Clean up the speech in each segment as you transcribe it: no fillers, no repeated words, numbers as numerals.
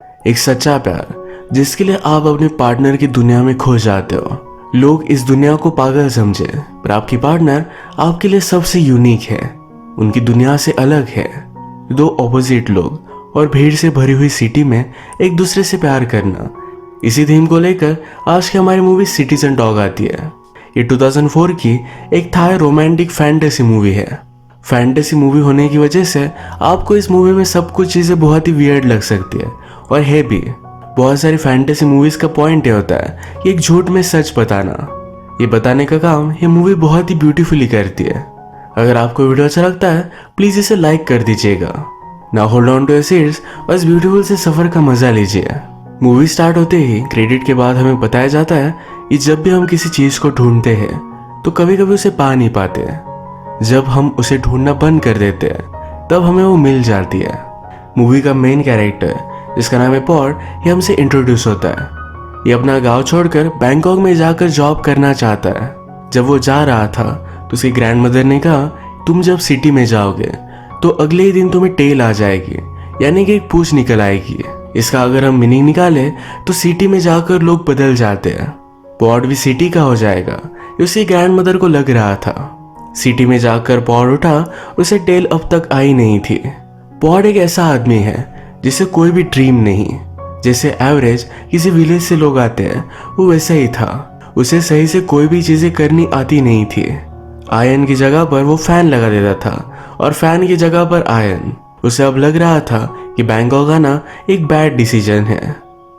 एक सच्चा प्यार जिसके लिए आप अपने पार्टनर की दुनिया में खो जाते हो। लोग इस दुनिया को पागल समझे, पर आपकी पार्टनर आपके लिए सबसे यूनिक है, उनकी दुनिया से अलग है। दो ऑपोजिट लोग और भीड़ से भरी हुई सिटी में एक दूसरे से प्यार करना, इसी थीम को लेकर आज की हमारी मूवी सिटीजन डॉग आती है। ये 2004 की एक थाई रोमांटिक फैंटेसी मूवी है। फैंटेसी मूवी होने की वजह से आपको इस मूवी में सब कुछ चीज़ें बहुत ही वियर्ड लग सकती है, और है भी। बहुत सारी फैंटेसी मूवीज का पॉइंट ये होता है कि एक झूठ में सच बताना। ये बताने का काम ये मूवी बहुत ही ब्यूटीफुली करती है। अगर आपको वीडियो अच्छा लगता है प्लीज इसे लाइक कर दीजिएगा। Now hold on to your seats और इस ब्यूटीफुल से सफर का मजा लीजिए। मूवी स्टार्ट होते ही क्रेडिट के बाद हमें बताया जाता है कि जब भी हम किसी चीज को ढूंढते हैं तो कभी कभी उसे पा नहीं पाते। जब हम उसे ढूंढना बंद कर देते हैं तब हमें वो मिल जाती है। मूवी का मेन कैरेक्टर जिसका नाम है पॉड, ये हमसे इंट्रोड्यूस होता है। ये अपना गांव छोड़कर बैंकॉक में जाकर जॉब करना चाहता है। जब वो जा रहा था तो उसकी ग्रैंडमदर ने कहा, तुम जब सिटी में जाओगे तो अगले ही दिन तुम्हें टेल आ जाएगी, यानी कि एक पूंछ निकल आएगी। इसका अगर हम मीनिंग निकाले तो सिटी में जाकर लोग बदल जाते हैं। पॉड भी सिटी का हो जाएगा, ये उसकी ग्रैंडमदर को लग रहा था। सिटी में जाकर पॉड उठा, उसे टेल अब तक आई नहीं थी। पॉड एक ऐसा आदमी है जिसे कोई भी ड्रीम नहीं। जैसे एवरेज किसी विलेज से लोग आते हैं, वो वैसा ही था। उसे सही से कोई भी चीजें करनी आती नहीं थी। आयन की जगह पर वो फैन लगा देता था और फैन की जगह पर आयन। उसे अब लग रहा था कि बैंकॉक आना एक बैड डिसीजन है।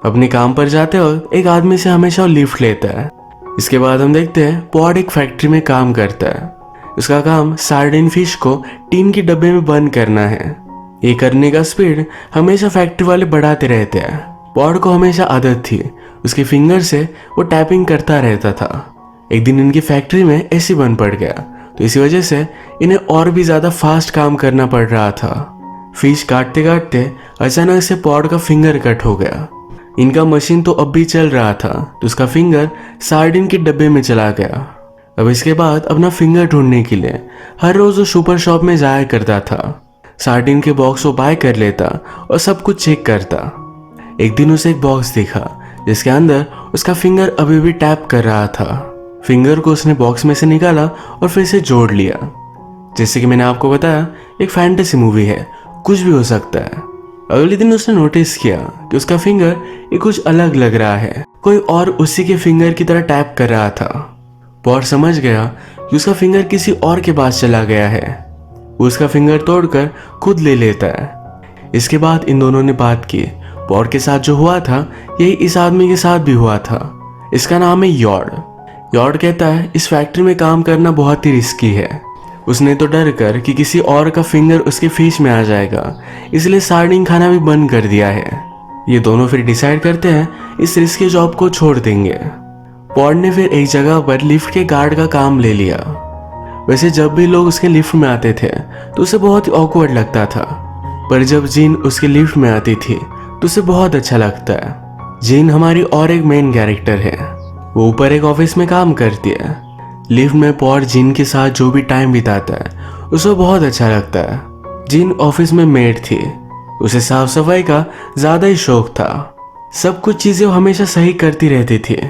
अपने काम पर जाते वक्त एक आदमी से हमेशा लिफ्ट लेता है। इसके बाद हम देखते हैं पॉड एक फैक्ट्री में काम करता है। उसका काम सार्डिन फिश को टीन के डब्बे में बंद करना है। ये करने का स्पीड हमेशा फैक्ट्री वाले बढ़ाते रहते हैं। पॉड को हमेशा आदत थी, उसके फिंगर से वो टैपिंग करता रहता था। एक दिन इनकी फैक्ट्री में एसी बंद पड़ गया, तो इसी वजह से इन्हें और भी ज्यादा फास्ट काम करना पड़ रहा था। फिश काटते काटते अचानक से पॉड का फिंगर कट हो गया। इनका मशीन तो अब भी चल रहा था, तो उसका फिंगर सार्डिन के डब्बे में चला गया। अब इसके बाद अपना फिंगर ढूंढने के लिए हर रोज वो सुपर शॉप में जाया करता था। सार्डिन के बॉक्स को बाय कर लेता और सब कुछ चेक करता। एक दिन उसे एक बॉक्स दिखा जिसके अंदर उसका फिंगर अभी भी टैप कर रहा था। फिंगर को उसने बॉक्स में से निकाला और फिर से जोड़ लिया। जैसे कि मैंने आपको बताया, एक फैंटेसी मूवी है, कुछ भी हो सकता है। अगले दिन उसने नोटिस किया कि उसका फिंगर ये कुछ अलग लग रहा है, कोई और उसी के फिंगर की तरह टैप कर रहा था। पॉड समझ गया कि उसका फिंगर किसी और के पास चला गया है। वो उसका फिंगर तोड़कर खुद ले लेता है। इसके बाद इन दोनों ने बात की। पॉड के साथ जो हुआ था यही इस आदमी के साथ भी हुआ था। इसका नाम है यॉर्ड। यॉर्ड कहता है इस फैक्ट्री में काम करना बहुत ही रिस्की है। उसने तो डर कर कि किसी और का फिंगर उसके फिश में आ जाएगा, इसलिए सार्डिन खाना भी बंद कर दिया है। ये दोनों फिर डिसाइड करते हैं इस रिस्की जॉब को छोड़ देंगे। पॉड ने फिर एक जगह पर लिफ्ट के गार्ड का काम ले लिया। वैसे जब भी लोग उसके लिफ्ट में आते थे तो उसे बहुत ही ऑकवर्ड लगता था, पर जब जीन उसके लिफ्ट में आती थी तो उसे बहुत अच्छा लगता है। जीन हमारी और एक मेन कैरेक्टर है। वो ऊपर एक ऑफिस में काम करती है। लिफ्ट में पॉड जीन के साथ जो भी टाइम बिताता है उसे बहुत अच्छा लगता है। जीन ऑफिस में मेड थी, उसे साफ सफाई का ज्यादा ही शौक था। सब कुछ चीजें वो हमेशा सही करती रहती थी।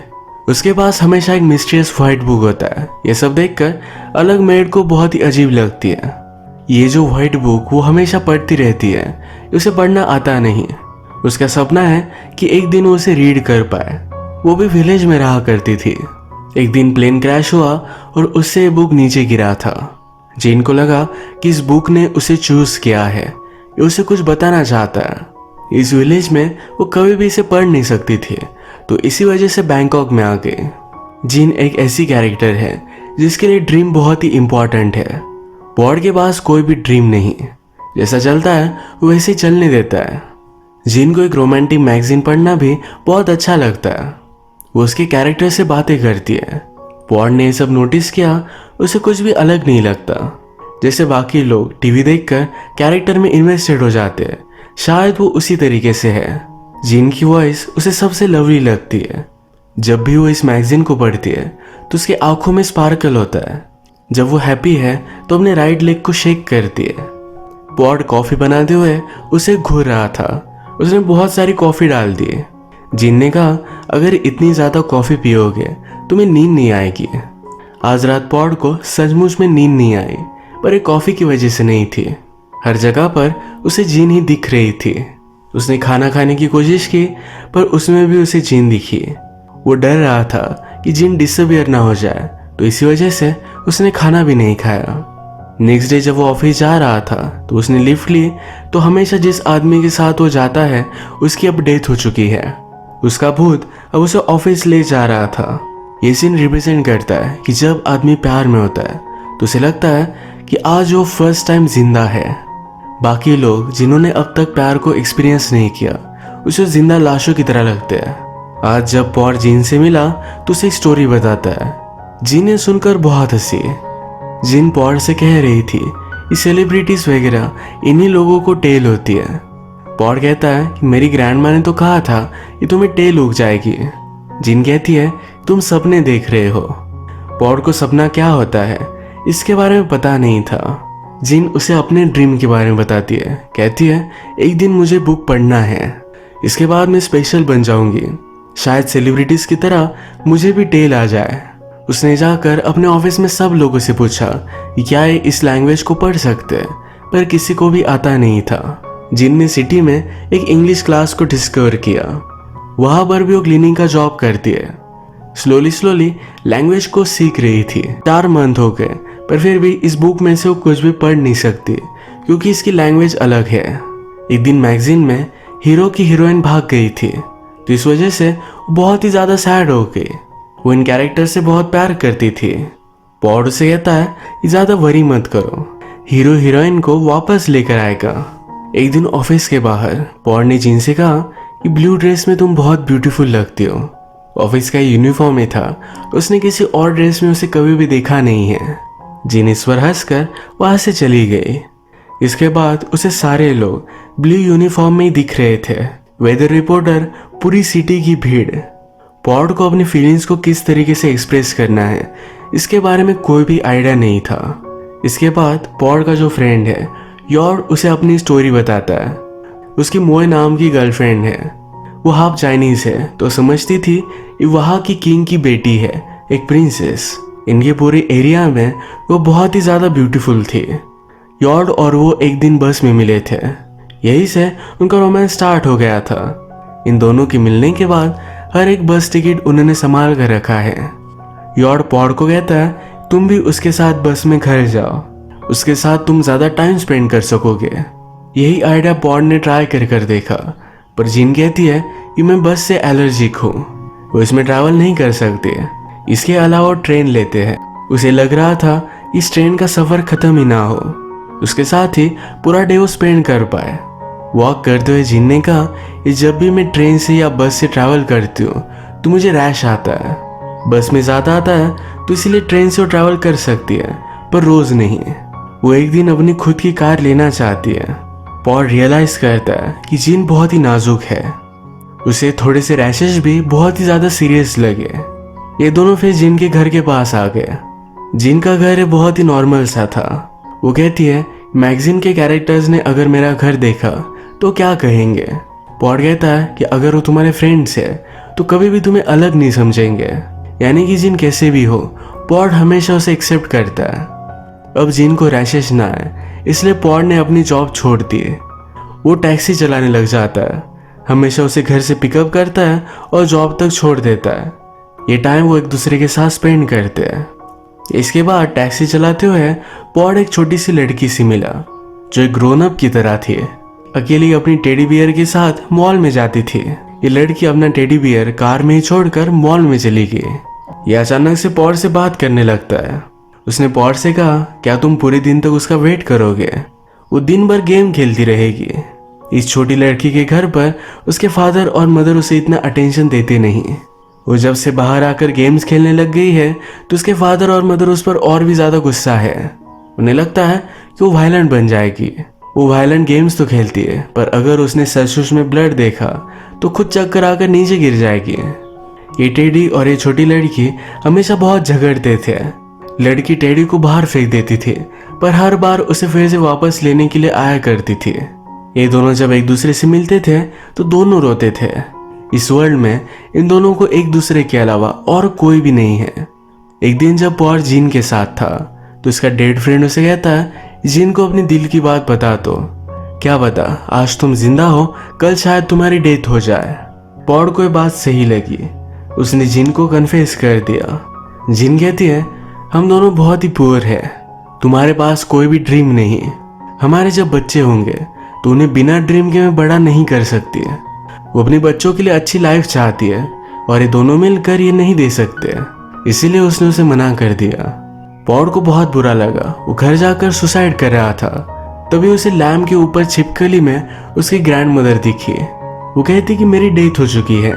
उसके पास हमेशा एक मिस्टीरियस व्हाइट बुक होता है। ये सब देखकर अलग मेड को बहुत ही अजीब लगती है। ये जो व्हाइट बुक वो हमेशा पढ़ती रहती है, उसे पढ़ना आता नहीं। उसका सपना है कि एक दिन वो उसे रीड कर पाए। वो भी विलेज में रहा करती थी। एक दिन प्लेन क्रैश हुआ और उससे ये बुक नीचे गिरा था। जीन को लगा कि इस बुक ने उसे चूज किया है, ये उसे कुछ बताना चाहता है। इस विलेज में वो कभी भी इसे पढ़ नहीं सकती थी, तो इसी वजह से बैंकॉक में आ गए। जीन एक ऐसी कैरेक्टर है जिसके लिए ड्रीम बहुत ही इंपॉर्टेंट है। पॉड के पास कोई भी ड्रीम नहीं, जैसा चलता है वैसे ही चलने देता है। जीन को एक रोमांटिक मैगजीन पढ़ना भी बहुत अच्छा लगता है। वो उसके कैरेक्टर से बातें करती है। पॉड ने ये सब नोटिस किया, उसे कुछ भी अलग नहीं लगता। जैसे बाकी लोग टीवी देखकर कैरेक्टर में इन्वेस्टेड हो जाते हैं, शायद वो उसी तरीके से है। जीन की वॉइस उसे सबसे लवली लगती है। जब भी वो इस मैगजीन को पढ़ती है तो उसकी आंखों में स्पार्कल होता है। जब वो हैप्पी है तो अपने राइट लेग को शेक करती है। पॉड कॉफी बनाते हुए उसे घूर रहा था। उसने बहुत सारी कॉफ़ी डाल दी। जिन ने कहा, अगर इतनी ज़्यादा कॉफ़ी पियोगे तुम्हें नींद नहीं आएगी। आज रात पॉड को सचमुच में नींद नहीं आई, पर एक कॉफ़ी की वजह से नहीं थी। हर जगह पर उसे जिन ही दिख रही थी। उसने खाना खाने की कोशिश की, पर उसमें भी उसे जिन दिखी। वो डर रहा था कि जिन डिसअपियर ना हो जाए, तो इसी वजह से उसने खाना भी नहीं खाया। नेक्स्ट डे जब वो ऑफिस जा रहा था तो उसने लिफ्ट ली, तो हमेशा जिस आदमी के साथ वो जाता है उसकी अब डेथ हो चुकी है। उसका भूत अब उसे ऑफिस ले जा रहा था। ये सीन रिप्रेजेंट करता है कि जब आदमी प्यार में होता है तो उसे लगता है कि आज वो फर्स्ट टाइम जिंदा है। बाकी लोग जिन्होंने अब तक प्यार को एक्सपीरियंस नहीं किया उसे जिंदा लाशों की तरह लगते हैं। आज जब पॉड जिन से मिला तो उसे एक स्टोरी बताता है। जिन ने सुनकर बहुत हंसी। जिन पॉड से कह रही थी ये सेलिब्रिटीज वगैरह इन्हीं लोगों को टेल होती है। पॉड कहता है कि मेरी ग्रैंडमा ने तो कहा था कि तुम्हें टेल उग जाएगी। जिन कहती है तुम सपने देख रहे हो। पॉड को सपना क्या होता है इसके बारे में पता नहीं था। जिन उसे अपने ड्रीम के बारे में बताती है। कहती है एक दिन मुझे बुक पढ़ना है, इसके बाद मैं स्पेशल बन जाऊंगी, शायद सेलिब्रिटीज की तरह मुझे भी टेल आ जाए। उसने जाकर अपने ऑफिस में सब लोगों से पूछा कि क्या ये इस लैंग्वेज को पढ़ सकते हैं, पर किसी को भी आता नहीं था। जिन ने सिटी में एक इंग्लिश क्लास को डिस्कवर किया। वहां पर भी वो क्लीनिंग का जॉब करती है। स्लोली लैंग्वेज को सीख रही थी। 4 मंथ हो गए, पर फिर भी इस बुक में से वो कुछ भी पढ़ नहीं सकती क्योंकि इसकी लैंग्वेज अलग है। एक दिन मैगजीन में हीरो की हीरोइन भाग गई थी, तो इस वजह से वो बहुत ही ज्यादा सैड हो गई। वो इन कैरेक्टर से बहुत प्यार करती थी। पॉड उसे कहता है कि ज्यादा वरी मत करो, हीरो हीरोइन को वापस लेकर आएगा। एक दिन ऑफिस के बाहर पॉड ने जिन से कहा कि ब्लू ड्रेस में तुम बहुत ब्यूटीफुल लगती हो। ऑफिस का यूनिफॉर्म में था, उसने किसी और ड्रेस में उसे कभी भी देखा नहीं है। जिन इस पर हंसकर वहां से चली गई। इसके बाद उसे सारे लोग ब्लू यूनिफॉर्म में ही दिख रहे थे। वेदर रिपोर्टर, पूरी सिटी की भीड़। पॉड को अपनी फीलिंग्स को किस तरीके से एक्सप्रेस करना है इसके बारे में कोई भी आइडिया नहीं था। इसके बाद पॉड का जो फ्रेंड है यॉर उसे अपनी स्टोरी बताता है। उसकी मोए नाम की गर्लफ्रेंड है। वो हाफ चाइनीज है, तो समझती थी कि वहाँ की किंग की बेटी है, एक प्रिंसेस। इनके पूरे एरिया में वो बहुत ही ज्यादा ब्यूटीफुल थी। यॉर्ड और वो एक दिन बस में मिले थे, यही से उनका रोमांस स्टार्ट हो गया था। इन दोनों के मिलने के बाद हर एक बस टिकट उन्होंने संभाल कर रखा है। यॉर्ड पॉड को कहता है तुम भी उसके साथ बस में घर जाओ, उसके साथ तुम ज्यादा टाइम स्पेंड कर सकोगे। यही आइडिया पॉड ने ट्राई कर देखा, पर जिन कहती है कि मैं बस से एलर्जिक हूँ, वो इसमें ट्रैवल नहीं कर सकते। इसके अलावा ट्रेन लेते हैं। उसे लग रहा था इस ट्रेन का सफर खत्म ही ना हो, उसके साथ ही पूरा डे वो स्पेंड कर पाए। वॉक करते हुए जिन ने कहा कि जब भी मैं ट्रेन से या बस से ट्रैवल करती हूँ तो मुझे रैश आता है। बस में ज़्यादा आता है तो इसीलिए ट्रेन से वो ट्रैवल कर सकती है, पर रोज नहीं। वो एक दिन अपनी खुद की कार लेना चाहती है। पॉड रियलाइज करता है कि जिन बहुत ही नाजुक है। उसे थोड़े से रैशेस भी बहुत ही ज्यादा सीरियस लगे। ये दोनों फिर जिन के घर के पास आ गए। जिन का घर बहुत ही नॉर्मल सा था। वो कहती है मैगजीन के कैरेक्टर्स ने अगर मेरा घर देखा तो क्या कहेंगे। पॉड कहता है कि अगर वो तुम्हारे फ्रेंड्स है तो कभी भी तुम्हें अलग नहीं समझेंगे। यानी कि जिन कैसे भी हो, पॉड हमेशा उसे एक्सेप्ट करता है। अब जिन को रैशेस ना आए इसलिए पॉड ने अपनी जॉब छोड़ दी। वो टैक्सी चलाने लग जाता है। हमेशा उसे घर से पिकअप करता है और जॉब तक छोड़ देता है। ये टाइम वो एक दूसरे के साथ स्पेंड करते हैं। इसके बाद टैक्सी चलाते हुए पॉड एक छोटी सी लड़की से मिला जो एक ग्रोन अप की तरह थी। अकेली अपनी टेडी बियर के साथ मॉल में जाती थी। ये लड़की अपना टेडी बियर कार में ही छोड़कर मॉल में चली गई। ये अचानक से पॉड से बात करने लगता है। उसने पॉड से कहा क्या तुम पूरे दिन तक उसका वेट करोगे? वो दिन भर गेम खेलती रहेगी। इस छोटी लड़की के घर पर उसके फादर और मदर उसे इतना अटेंशन देते नहीं। वो जब से बाहर आकर गेम्स खेलने लग गई है तो उसके फादर और मदर उस पर और भी ज्यादा गुस्सा है। उन्हें लगता है कि वो वायलेंट बन जाएगी। वो वायलेंट गेम्स तो खेलती है, पर अगर उसने सचमुच में ब्लड देखा तो खुद चक्कर आकर नीचे गिर जाएगी। ये टेडी और ये छोटी लड़की हमेशा बहुत झगड़ते थे। लड़की टेडी को बाहर फेंक देती थी, पर हर बार उसे फिर से वापस लेने के लिए आया करती थी। ये दोनों जब एक दूसरे से मिलते थे तो दोनों रोते थे। इस वर्ल्ड में इन दोनों को एक दूसरे के अलावा और कोई भी नहीं है। एक दिन जब पॉड जीन के साथ था तो इसका डेड फ्रेंड उसे कहता है जीन को अपनी दिल की बात बता दो। क्या बता, आज तुम जिंदा हो, कल शायद तुम्हारी डेथ हो जाए। पॉड को ये बात सही लगी। उसने जिन को कन्फेस कर दिया। जिन कहती है हम दोनों बहुत ही पुअर है, तुम्हारे पास कोई भी ड्रीम नहीं। हमारे जब बच्चे होंगे तो उन्हें बिना ड्रीम के मैं बड़ा नहीं कर सकती है। वो अपने बच्चों के लिए अच्छी लाइफ चाहती है और ये दोनों मिलकर ये नहीं दे सकते, इसीलिए उसने उसे मना कर दिया। पॉड को बहुत बुरा लगा। वो घर जाकर सुसाइड कर रहा था, तभी उसे लैम्प के ऊपर छिपकली में उसकी ग्रैंड मदर दिखी। वो कहती कि मेरी डेथ हो चुकी है।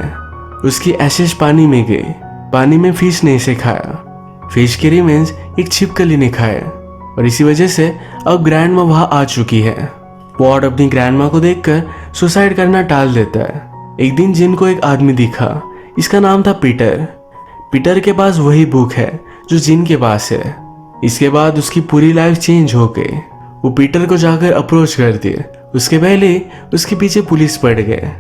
उसकी एशेज पानी में गई। पानी में फिश ने इसे खाया। फिश के रिमेन्स एक छिपकली ने खाए और इसी वजह से अब ग्रैंड माँ वहां आ चुकी है। पॉड अपनी ग्रैंड माँ को देखकर सुसाइड करना टाल देता है। एक दिन जिन को एक आदमी दिखा। इसका नाम था पीटर। पीटर के पास वही बुक है जो जिन के पास है। इसके बाद उसकी पूरी लाइफ चेंज हो गई। वो पीटर को जाकर अप्रोच कर दिए। उसके पहले उसके पीछे पुलिस पड़ गए।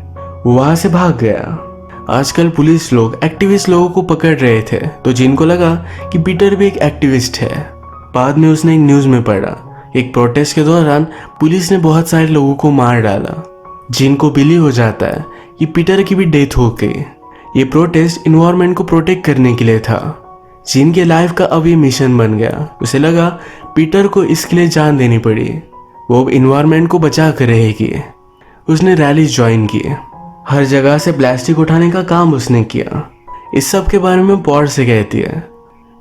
वो वहां से भाग गया। आजकल पुलिस लोग एक्टिविस्ट लोगों को पकड़ रहे थे, तो जिन को लगा कि पीटर भी एक एक्टिविस्ट है। बाद में उसने एक न्यूज में पढ़ा, एक प्रोटेस्ट के दौरान पुलिस ने बहुत सारे लोगों को मार डाला। जिन को बिलीव हो जाता है कि पीटर की भी डेथ हो गई। ये प्रोटेस्ट इन्वायरमेंट को प्रोटेक्ट करने के लिए था। जिन के लाइफ का अब ये मिशन बन गया। उसे लगा पीटर को इसके लिए जान देनी पड़ी। वो अब इन्वायरमेंट को बचा कर रहेगी। उसने रैलीज ज्वाइन की। हर जगह से प्लास्टिक उठाने का काम उसने किया। इस सब के बारे में पॉड से कहती है।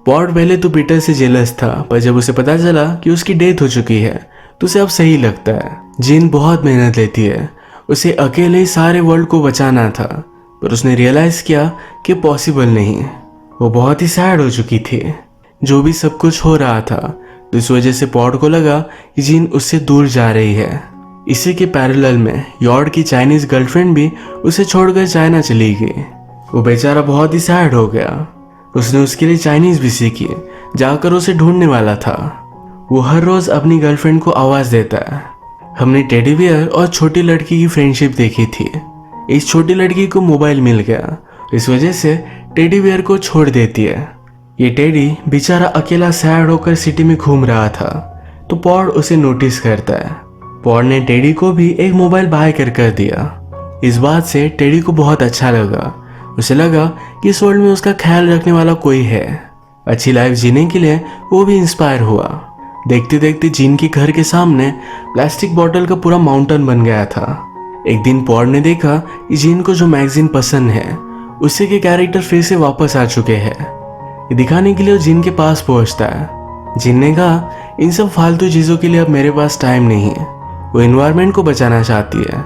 पॉड पहले तो पीटर से जेलस था, पर जब उसे पता चला कि उसकी डेथ हो चुकी है तो उसे अब सही लगता है। जिन बहुत मेहनत लेती है। उसे अकेले सारे वर्ल्ड को बचाना था, पर उसने रियलाइज किया कि पॉसिबल नहीं। वो बहुत ही सैड हो चुकी थी जो भी सब कुछ हो रहा था, तो इस वजह से पॉड को लगा कि जिन उससे दूर जा रही है। इसी के पैरेलल में यॉर्ड की चाइनीज गर्लफ्रेंड भी उसे छोड़कर चाइना चली गई। वो बेचारा बहुत ही सैड हो गया। उसने उसके लिए चाइनीज भी सीखी, जाकर उसे ढूंढने वाला था। वो हर रोज अपनी गर्लफ्रेंड को आवाज देता है। हमने टेडी बियर और छोटी लड़की की फ्रेंडशिप देखी थी। इस छोटी लड़की को मोबाइल मिल गया, इस वजह से टेडी बियर को छोड़ देती है। ये टेडी बेचारा अकेला सैड होकर सिटी में घूम रहा था, तो पॉड उसे नोटिस करता है। पॉड ने टेडी को भी एक मोबाइल बाय कर दिया। इस बात से टेडी को बहुत अच्छा लगा। उसे लगा कि इस वर्ल्ड में उसका ख्याल रखने वाला कोई है। अच्छी लाइफ जीने के लिए वो भी इंस्पायर हुआ। देखते देखते जिन के घर के सामने प्लास्टिक बोतल का पूरा माउंटेन बन गया था। एक दिन पॉड ने देखा कि जिन को जो मैगजीन पसंद है उसी के कैरेक्टर फिर से वापस आ चुके हैं। ये दिखाने के लिए वो जिन के पास पहुंचता है। जिन ने कहा इन सब फालतू चीजों के लिए अब मेरे पास टाइम नहीं है। वो इन्वायरमेंट को बचाना चाहती है।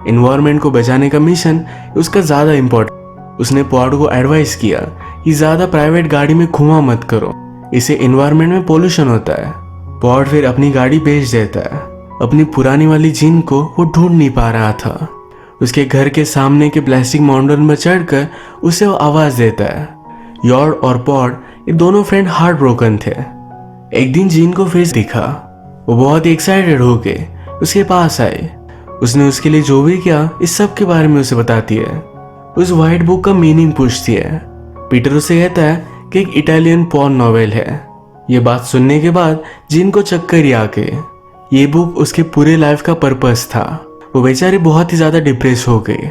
इन्वायरमेंट को बचाने का मिशन उसका ज्यादा इम्पोर्टेंट। उसने पॉड को एडवाइस किया कि ज्यादा प्राइवेट गाड़ी में घुमा मत करो, इससे इन्वायरमेंट में पोल्यूशन होता है। पॉड फिर अपनी गाड़ी बेच देता है। अपनी पुरानी वाली जिन को वो ढूंढ नहीं पा रहा था। उसके घर के सामने के प्लास्टिक माउंटेन पर चढ़कर उसे वो आवाज देता है। यॉर्ड और पॉड ये दोनों फ्रेंड हार्ट ब्रोकन थे। एक दिन जिन को फिर दिखा। वो बहुत एक्साइटेड हो गए उसके पास आए। उसने उसके लिए जो भी किया इस सब के बारे में उसे बताती है। उस व्हाइट बुक का मीनिंग पूछती है। पीटर उसे कहता है कि एक इटालियन पॉर्न नॉवेल है। ये बात सुनने के बाद जिन को चक्कर ही आ गए। ये बुक उसके पूरे लाइफ का पर्पस था। वो बेचारी बहुत ही ज्यादा डिप्रेस हो गई।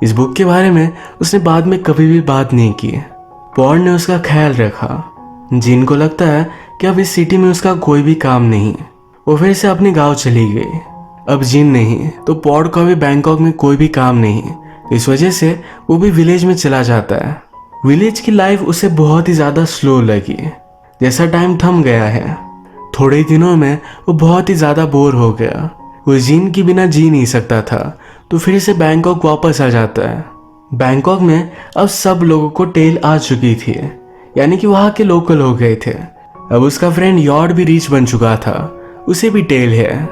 इस बुक के बारे में उसने बाद में कभी भी बात नहीं की। पॉड ने उसका ख्याल रखा। जिन को लगता है कि अब इस सिटी में उसका कोई भी काम नहीं। वो फिर से अपने गांव चली गई। अब जिन नहीं तो पॉड का भी बैंकॉक में कोई भी काम नहीं। इस वजह से वो भी विलेज में चला जाता है। विलेज की लाइफ उसे बहुत ही ज्यादा स्लो लगी। जैसा टाइम थम गया है, थोड़े ही दिनों में वो बहुत ही ज्यादा बोर हो गया। वो जिन के बिना जी नहीं सकता था, तो फिर से बैंकॉक वापस आ जाता है। बैंकॉक में अब सब लोगों को टेल आ चुकी थी, यानी कि वहां के लोकल हो गए थे। अब उसका फ्रेंड यॉर्ड भी रीच बन चुका था, उसे भी टेल है।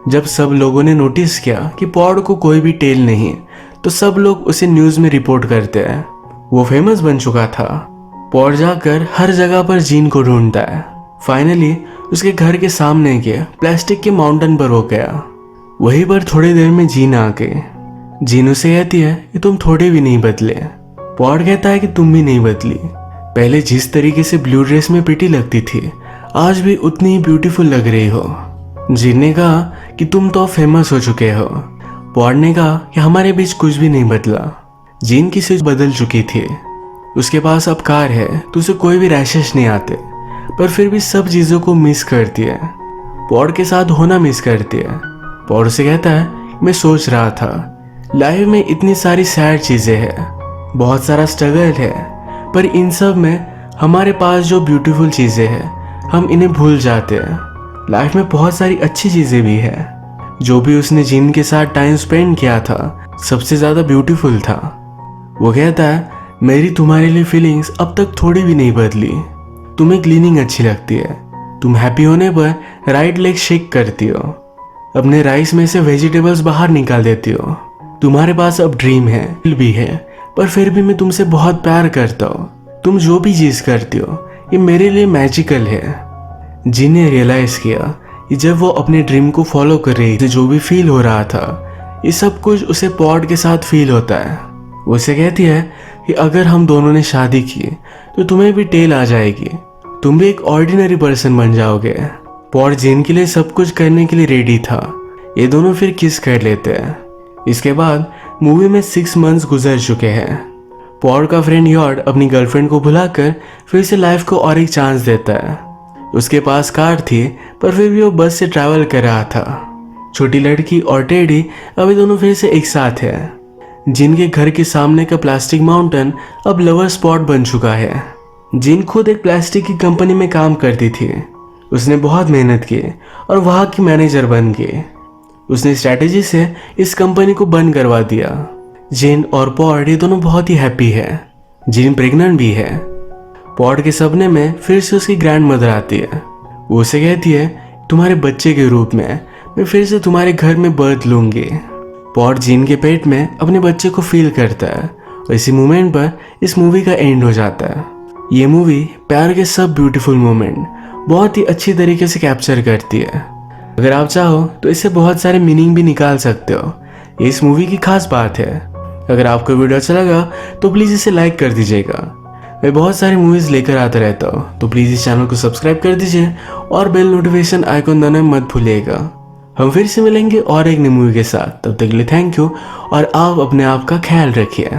जब सब लोगों ने नोटिस किया कि पॉड को कोई भी टेल नहीं, तो सब लोग उसे न्यूज में रिपोर्ट करते हैं। वो फेमस बन चुका था। पॉड जाकर हर जगह पर जिन को ढूंढता है। फाइनली उसके घर के सामने के प्लास्टिक के माउंटेन पर हो गया। वहीं पर थोड़ी देर में जीन आ गई। जीन उसे कहती है कि तुम थोड़े भी नहीं बदले। पॉड कहता है कि तुम भी नहीं बदली। पहले जिस तरीके से ब्लू ड्रेस में प्रिटी लगती थी, आज भी उतनी ही ब्यूटीफुल लग रही हो। जीन ने कहा कि तुम तो फेमस हो चुके हो। पॉड ने कहा कि हमारे बीच कुछ भी नहीं बदला। जीन की सोच बदल चुकी थी। उसके पास अब कार है तो उसे कोई भी रैशेस नहीं आते, पर फिर भी सब चीजों को मिस करती है। पॉड के साथ होना मिस करती है। पॉड उसे कहता है, मैं सोच रहा था लाइफ में इतनी सारी सैड चीजें हैं, बहुत सारा स्ट्रगल है, पर इन सब में हमारे पास जो ब्यूटीफुल चीजें हैं हम इन्हें भूल जाते हैं। लाइफ में बहुत सारी अच्छी चीजें भी है। जो भी उसने जीन के साथ टाइम स्पेंड किया था सबसे ज्यादा ब्यूटीफुल था। वो कहता है, मेरी तुम्हारे लिए फीलिंग्स अब तक थोड़ी भी नहीं बदली। तुम्हें क्लीनिंग अच्छी लगती है, तुम हैप्पी होने पर राइट लेग शेक करती हो, अपने राइस में से वेजिटेबल्स बाहर निकाल देती हो। तुम्हारे पास अब ड्रीम है, दिल भी है, पर फिर भी मैं तुमसे बहुत प्यार करता हूँ। तुम जो भी चीज करती हो ये मेरे लिए मैजिकल है। जिन ने रियलाइज किया कि जब वो अपने ड्रीम को फॉलो कर रही थी, जो भी फील हो रहा था ये सब कुछ उसे पॉड के साथ फील होता है। वो उसे कहती है कि अगर हम दोनों ने शादी की तो तुम्हें भी टेल आ जाएगी, तुम भी एक ऑर्डिनरी पर्सन बन जाओगे। पॉड जिन के लिए सब कुछ करने के लिए रेडी था। ये दोनों फिर किस कर लेते हैं। इसके बाद मूवी में 6 मंथ्स गुजर चुके हैं। पॉड का फ्रेंड यॉर्ड अपनी गर्लफ्रेंड को भुलाकर फिर से लाइफ को और एक चांस देता है। उसके पास कार थी, पर फिर भी वो बस से ट्रैवल कर रहा था। छोटी लड़की और टेडी अभी दोनों फिर से एक साथ है। जिनके घर के सामने का प्लास्टिक माउंटेन अब लवर स्पॉट बन चुका है। जिन खुद एक प्लास्टिक की कंपनी में काम करती थी। उसने बहुत मेहनत की और वहां की मैनेजर बन गई। उसने स्ट्रैटेजी से इस कंपनी को बंद करवा दिया। जिन और पॉड ये दोनों बहुत ही हैप्पी है। जिन प्रेग्नेंट भी है। पॉड के सपने में फिर से उसकी ग्रैंड मदर आती है। वो उसे कहती है, तुम्हारे बच्चे के रूप में मैं फिर से तुम्हारे घर में बर्थ लूंगी। पॉड जिन के पेट में अपने बच्चे को फील करता है और इसी मोमेंट पर इस मूवी का एंड हो जाता है। ये मूवी प्यार के सब ब्यूटीफुल मोमेंट बहुत ही अच्छी तरीके से कैप्चर करती है। अगर आप चाहो तो इससे बहुत सारे मीनिंग भी निकाल सकते हो। ये इस मूवी की खास बात है। अगर आपको वीडियो अच्छा लगा तो प्लीज़ इसे लाइक कर दीजिएगा। मैं बहुत सारी मूवीज़ लेकर आता रहता हूँ, तो प्लीज़ इस चैनल को सब्सक्राइब कर दीजिए और बेल नोटिफिकेशन आइकन दबाना मत भूलिएगा। हम फिर से मिलेंगे और एक नई मूवी के साथ। तब तक के लिए थैंक यू और आप अपने आप का ख्याल रखिए।